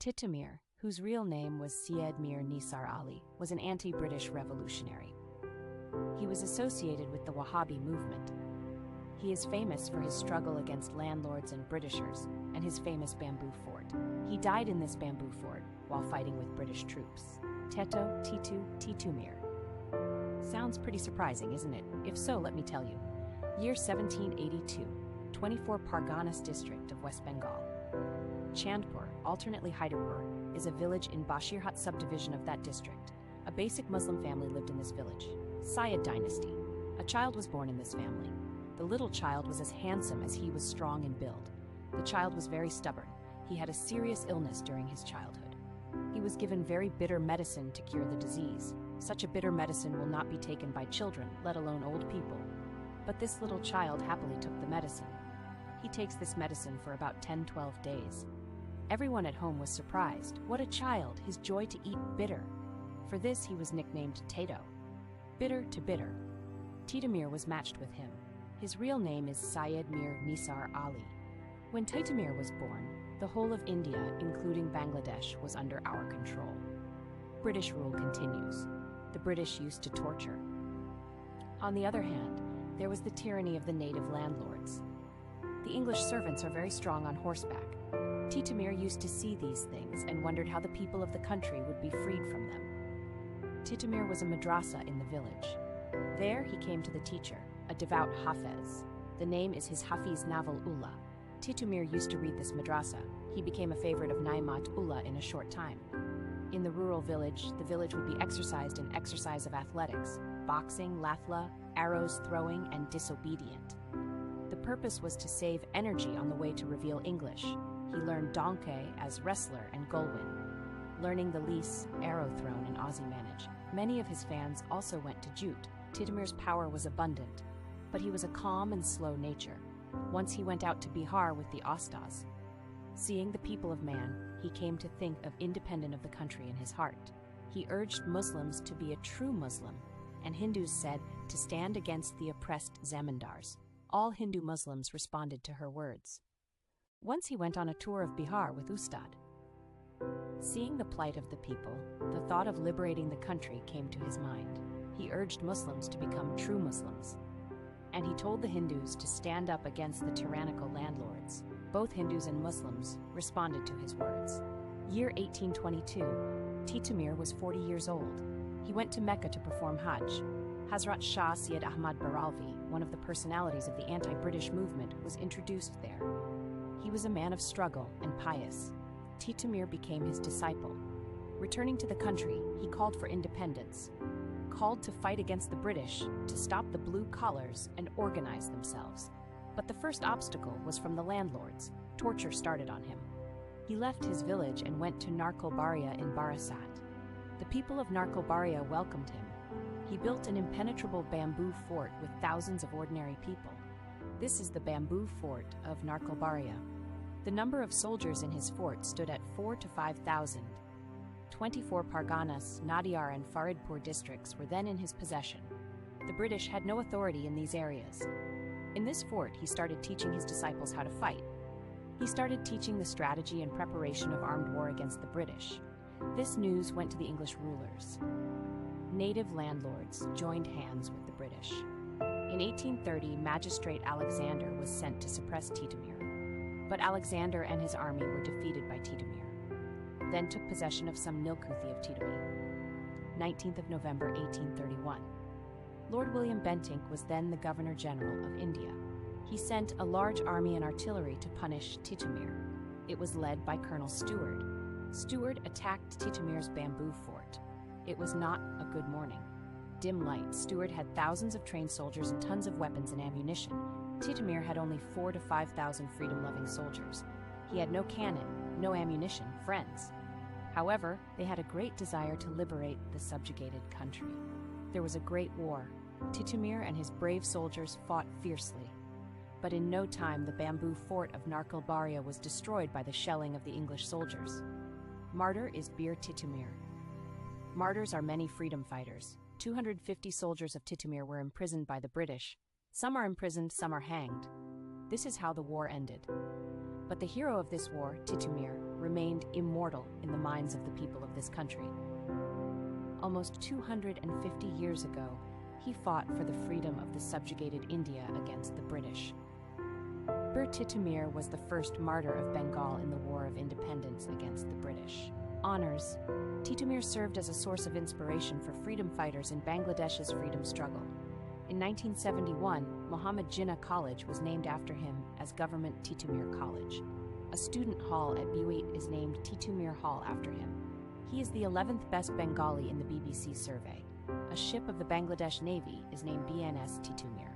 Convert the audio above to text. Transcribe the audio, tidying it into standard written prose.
Titumir, whose real name was Syed Mir Nisar Ali, was an anti-British revolutionary. He was associated with the Wahhabi movement. He is famous for his struggle against landlords and Britishers and his famous bamboo fort. He died in this bamboo fort while fighting with British troops. Titumir. Sounds pretty surprising, isn't it? If so, let me tell you. Year 1782, 24 Parganas district of West Bengal. Chandpur, alternately Hyderpur, is a village in Bashirhat subdivision of that district. A basic Muslim family lived in this village. Syed dynasty. A child was born in this family. The little child was as handsome as he was strong in build. The child was very stubborn. He had a serious illness during his childhood. He was given very bitter medicine to cure the disease. Such a bitter medicine will not be taken by children, let alone old people. But this little child happily took the medicine. He takes this medicine for about 10-12 days. Everyone at home was surprised. What a child, his joy to eat bitter. For this he was nicknamed Tato. Bitter to bitter. Titumir was matched with him. His real name is Syed Mir Nisar Ali. When Titumir was born, the whole of India, including Bangladesh, was under our control. British rule continues. The British used to torture. On the other hand, there was the tyranny of the native landlords. The English servants are very strong on horseback. Titumir used to see these things and wondered how the people of the country would be freed from them. Titumir was a madrasa in the village. There he came to the teacher, a devout Hafez. The name is his Hafiz Naval Ullah. Titumir used to read this madrasa. He became a favorite of Naimat Ullah in a short time. In the rural village, the village would be exercised in exercise of athletics, boxing, lathla, arrows throwing, and disobedient. The purpose was to save energy on the way to reveal English. He learned donkey as wrestler and gulwin, learning the lease, arrow thrown, and Aussie manage. Many of his fans also went to Jute. Titumir's power was abundant, but he was a calm and slow nature. Once he went out to Bihar with the Ostas. Seeing the people of man, he came to think of independence of the country in his heart. He urged Muslims to be a true Muslim, and Hindus said to stand against the oppressed zamindars. All Hindu Muslims responded to her words. Once he went on a tour of Bihar with Ustad. Seeing the plight of the people, the thought of liberating the country came to his mind. He urged Muslims to become true Muslims. And he told the Hindus to stand up against the tyrannical landlords. Both Hindus and Muslims responded to his words. Year 1822, Titumir was 40 years old. He went to Mecca to perform Hajj. Hazrat Shah Syed Ahmad Baralvi, one of the personalities of the anti-British movement, was introduced there. He was a man of struggle and pious. Titumir became his disciple. Returning to the country, he called for independence, called to fight against the British, to stop the blue collars and organize themselves. But the first obstacle was from the landlords. Torture started on him. He left his village and went to Narkolbaria in Barasat. The people of Narkolbaria welcomed him. He built an impenetrable bamboo fort with thousands of ordinary people. This is the bamboo fort of Narkolbaria. The number of soldiers in his fort stood at 4,000 to 5,000. 24 Parganas, Nadiar, and Faridpur districts were then in his possession. The British had no authority in these areas. In this fort, he started teaching his disciples how to fight. He started teaching the strategy and preparation of armed war against the British. This news went to the English rulers. Native landlords joined hands with the British. In 1830, Magistrate Alexander was sent to suppress Titumir. But Alexander and his army were defeated by Titumir, then took possession of some Nilkuthi of Titumir. 19th of November 1831. Lord William Bentinck was then the Governor-General of India. He sent a large army and artillery to punish Titumir. It was led by Colonel Stewart. Stewart attacked Titumir's bamboo fort. It was not a good morning. Dim light, Stewart had thousands of trained soldiers and tons of weapons and ammunition. Titumir had only 4,000 to 5,000 freedom-loving soldiers. He had no cannon, no ammunition, friends. However, they had a great desire to liberate the subjugated country. There was a great war. Titumir and his brave soldiers fought fiercely. But in no time, the bamboo fort of Narkolbaria was destroyed by the shelling of the English soldiers. Martyr is Bir Titumir. Martyrs are many freedom fighters. 250 soldiers of Titumir were imprisoned by the British. Some are imprisoned, some are hanged. This is how the war ended. But the hero of this war, Titumir, remained immortal in the minds of the people of this country. Almost 250 years ago, he fought for the freedom of the subjugated India against the British. Titumir was the first martyr of Bengal in the War of Independence against the British. Honors. Titumir served as a source of inspiration for freedom fighters in Bangladesh's freedom struggle. In 1971, Muhammad Jinnah College was named after him as Government Titumir College. A student hall at Buit is named Titumir Hall after him. He is the 11th best Bengali in the BBC survey. A ship of the Bangladesh Navy is named BNS Titumir.